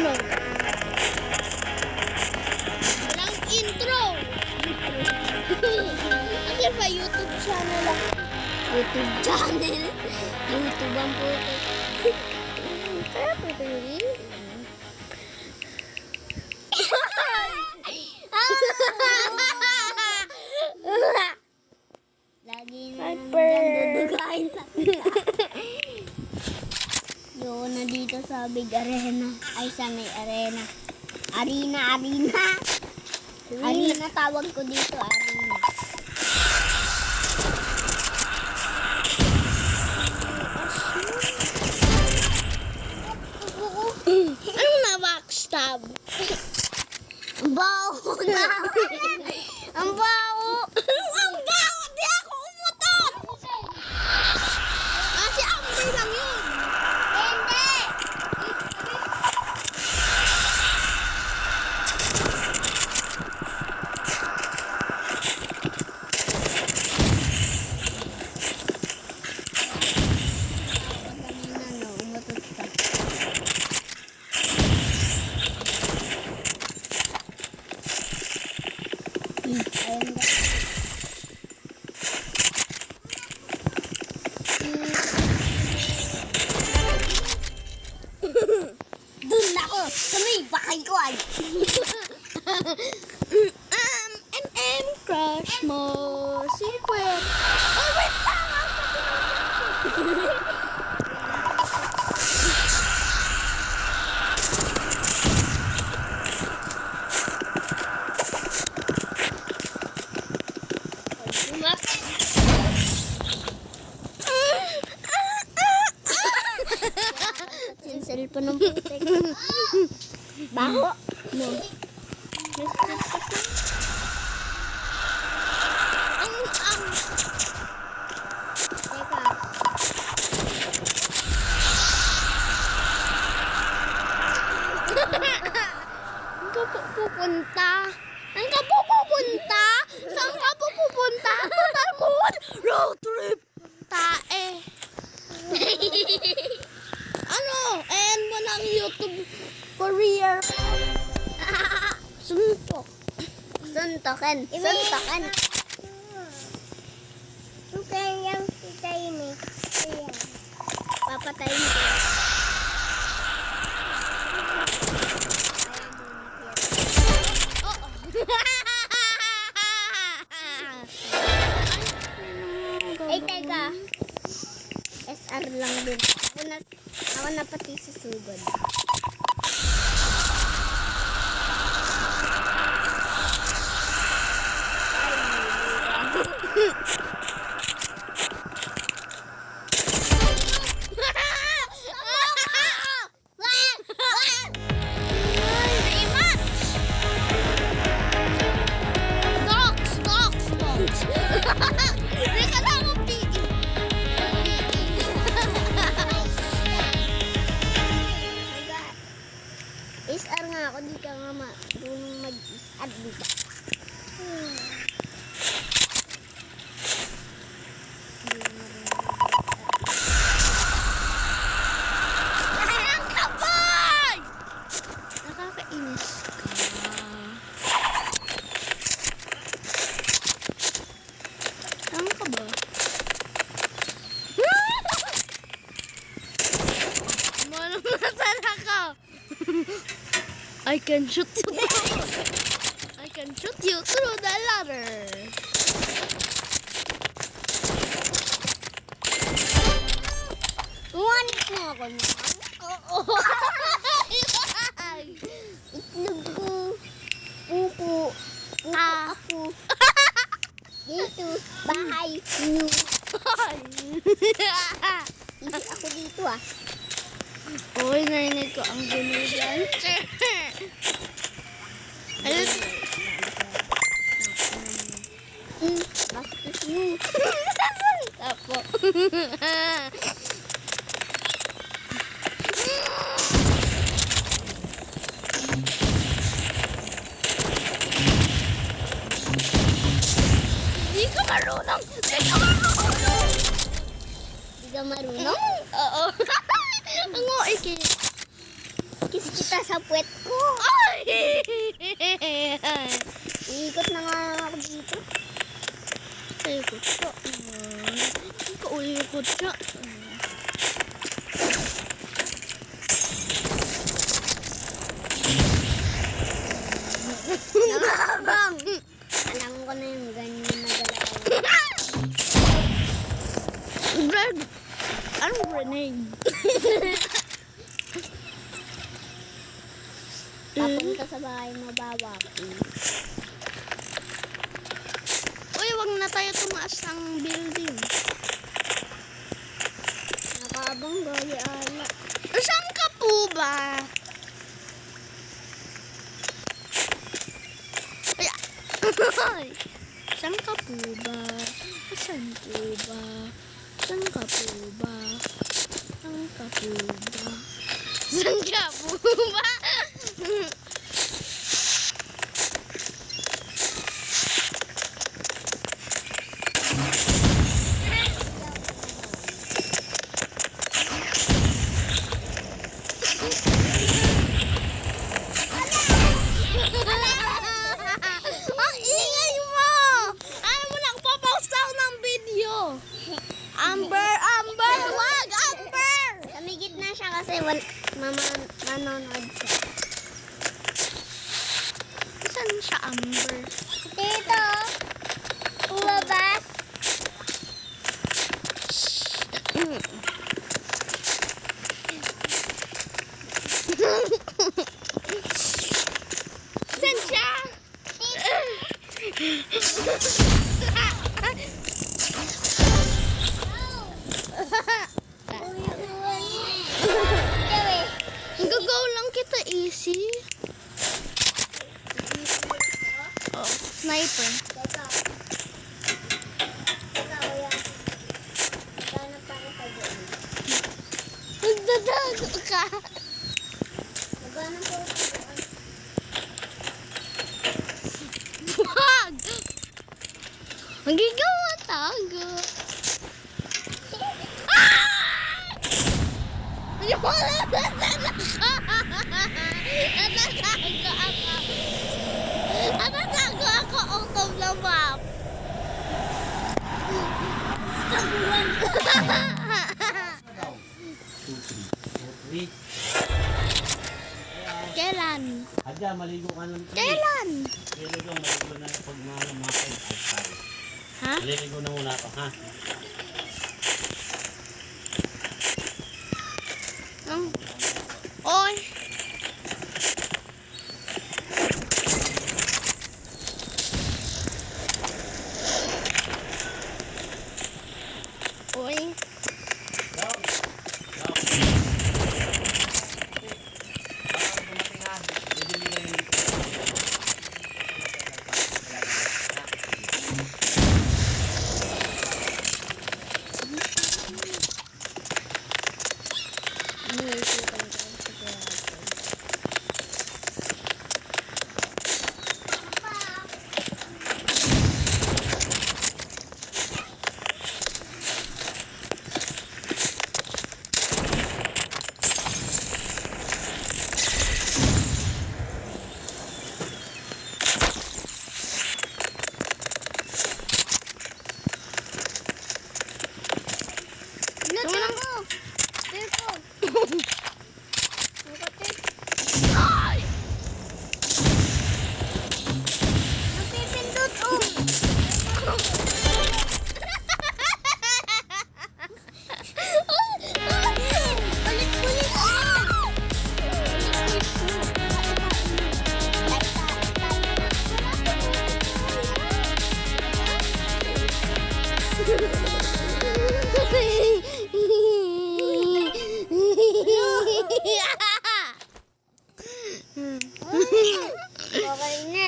Ano? Walang intro. Ano ba YouTube channel lang? YouTube channel? YouTube ang puto. Kaya puto yun. Lagi na nagdudugain sa yun na dito sa Big Arena. Ay, sa may arena. Arena. Arena tawag ko dito, arena. Anong na-backstab? Ang baho na. Ang baho. Ang baho. Di ako umutot. Kasi amoy lang yun. Hindi. Kanina, no, umutot ka. Ayun ba? Dun ako sa may bakay ko ay. Crush mo secret. Oh, wait lang. Yung cellphone ng putik. Baho. No. Teka. Saan ka pupunta? Saan ka pupunta? Saan ka pupunta? Moon road trip. Tae. Ano? And mo ng YouTube career. Suntok. Suntokan. Suntokan. Okay, yung patayin mo. Papatayin mo. Eh, teka. SR lang din. Ako na pati susugod. SR nga ako, di ka nga marunong mag-SR dito. Ang kapay! Nakakainis ka. Tama ka ba? Manong nasala ka. I can shoot you. I can shoot you through the ladder. Wanit mo ako naman. Oo. Itlog ko. Upo. Ako. Dito. Bahay. New. Hindi ako dito ah. Uy, narinig ko ang ginugan. Ayun. Bastos mo. Tapo. Di ka marunong. Di ka marunong? Oo. Ang oike. Kiss kita sa puwet ko. Ay! Iikot na nga ako dito. Ikot siya. Ikot siya. Nakabang! Alam ko na yung ganyan na galaw. Bread. Anong grenade? Papunta sa bahay mo, bawa. Uy, wag na tayo tumaas ng building. Nakabang gali ala. Saan ka po ba? Ay, saan ka po ba? Saan po ba? Saan ka po ba? Saan ka po ba? Saan ka po ba? Ang ingay mo! Ano mo lang, papaus ako ng video. Amber, wag! Amber! Samigit na siya kasi manonood siya. Saan siya, Amber? Dito. Umabas. Saan siya? Gagaw lang kita, easy. Oh, sniper. Teka. Teka, kuya. Ganap tayo sa doon. Nagdadago ka. Naghanap ko sa doon. Wag! Magigawa tago. Natatago ako out of the map. Kailan? Adya, maligo ka lang. Kailan? Maligo na pag mga outside. Ha? Maligo na muna ako, ha? Oy. Oy. Okay na.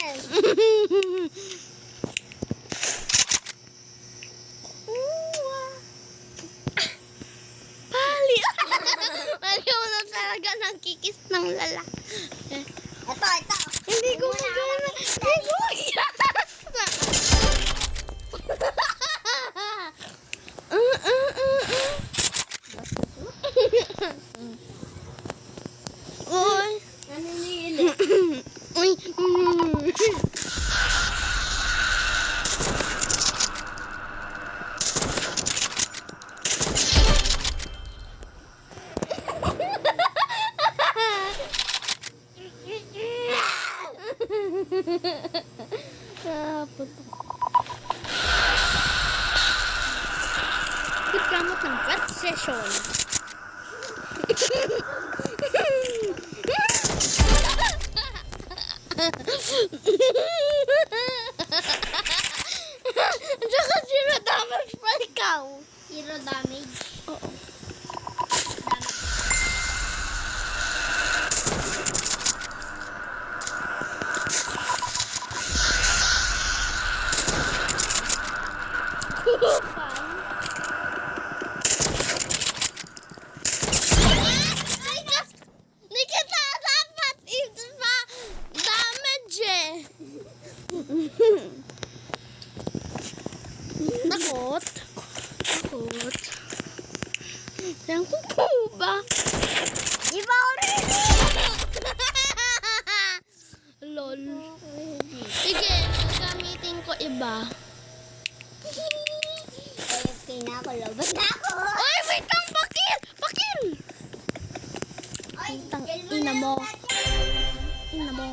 Pali! Ayaw na talaga nagkikis ng lalaki. Ito. Hindi ko magana. Hindi ko Uy! to. Pagkamot ng cut session. Tsaka zero damage pa ikaw. Zero damage. Oo. Nikita, dapat ito pa damage eh. Takot. Takot. Yang kuko ba? Iba already! Lol. Sige, gamitin ko iba. AFK na ako, lobot na ako! Oy, wait lang, bakit? Bakit? Ay, Tang kill ina mo. na yung Ina mo.